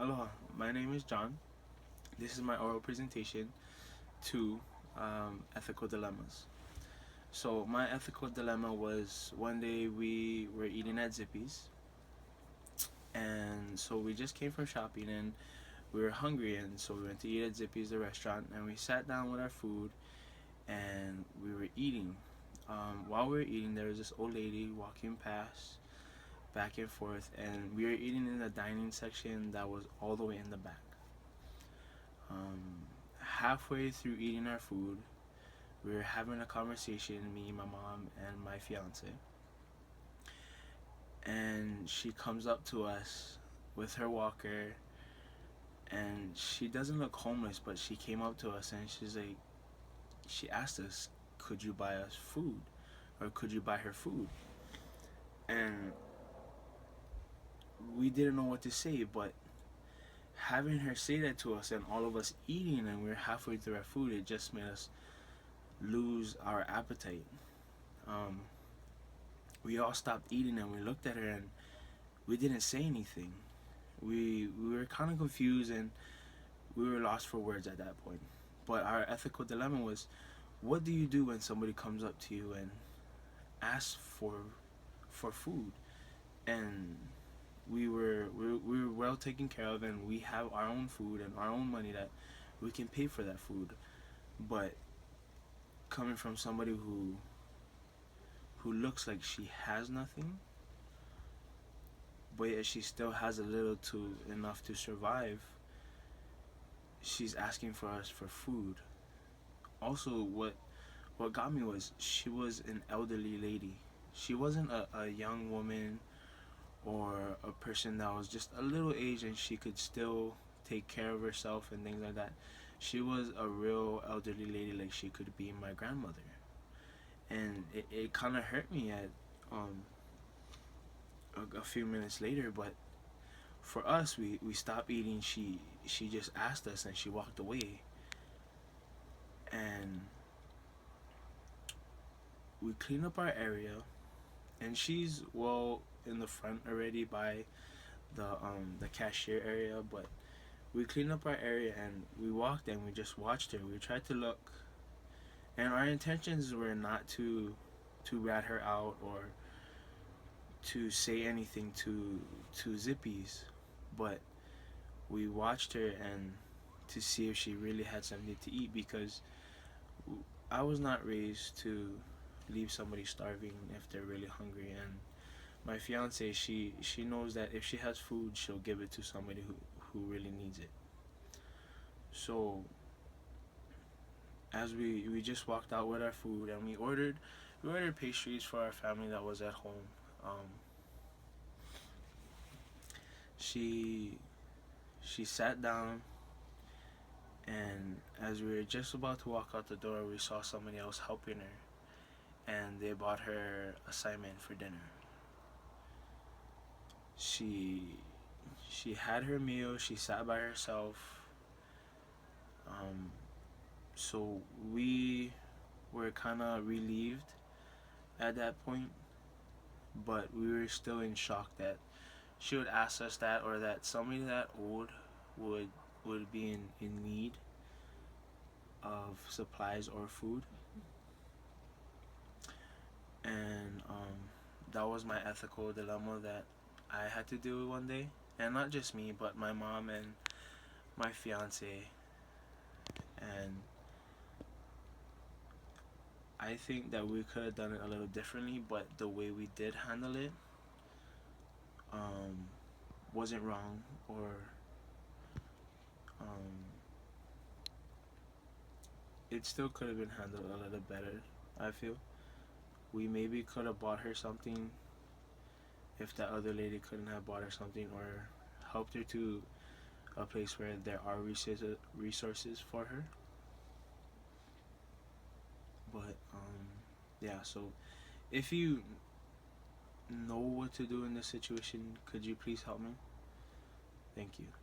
Aloha, my name is John. This is my oral presentation to ethical dilemmas. So, my ethical dilemma was one day we were eating at Zippy's, and so we just came from shopping and we were hungry, and so we went to eat at Zippy's, the restaurant, and we sat down with our food and we were eating. While we were eating, there was this old lady walking past back and forth, and we were eating in the dining section that was all the way in the back. Halfway through eating our food, we were having a conversation, me, my mom, and my fiance. And she comes up to us with her walker, and she doesn't look homeless, but she came up to us and she asked us, could you buy us food? Or could you buy her food? And we didn't know what to say, but having her say that to us and all of us eating and we were halfway through our food, it just made us lose our appetite. Um, we all stopped eating and we looked at her and we didn't say anything. We were kind of confused and we were lost for words at that point. But our ethical dilemma was, what do you do when somebody comes up to you and asks for food? And we were well taken care of and we have our own food and our own money that we can pay for that food. But coming from somebody who looks like she has nothing, but yet she still has a little to enough to survive, she's asking for us for food. Also, what got me was she was an elderly lady. She wasn't a young woman or a person that was just a little age and she could still take care of herself and things like that. She was a real elderly lady, like she could be my grandmother. And it kind of hurt me at um, a few minutes later, but for us, we stopped eating. She just asked us and she walked away. And we cleaned up our area, and she's well in the front already by the cashier area, but we cleaned up our area and we walked and we just watched her. We tried to look, and our intentions were not to rat her out or to say anything to Zippy's, but we watched her and to see if she really had something to eat, because I was not raised to leave somebody starving if they're really hungry. And my fiance, she knows that if she has food, she'll give it to somebody who really needs it. So as we just walked out with our food and we ordered pastries for our family that was at home. Um, she she sat down, and as we were just about to walk out the door, we saw somebody else helping her, and they bought her assignment for dinner. She she had her meal. She sat by herself. Um, so we were kind of relieved at that point, but we were still in shock that she would ask us that, or that somebody that old would would be in need of supplies or food. And that was my ethical dilemma that I had to deal with one day, and not just me, but my mom and my fiance. And I think that we could have done it a little differently, but the way we did handle it um, wasn't wrong, or um, it still could have been handled a little better. I feel we maybe could have bought her something if that other lady couldn't have bought her something, or helped her to a place where there are resources for her. But yeah, so if you know what to do in this situation, could you please help me? Thank you.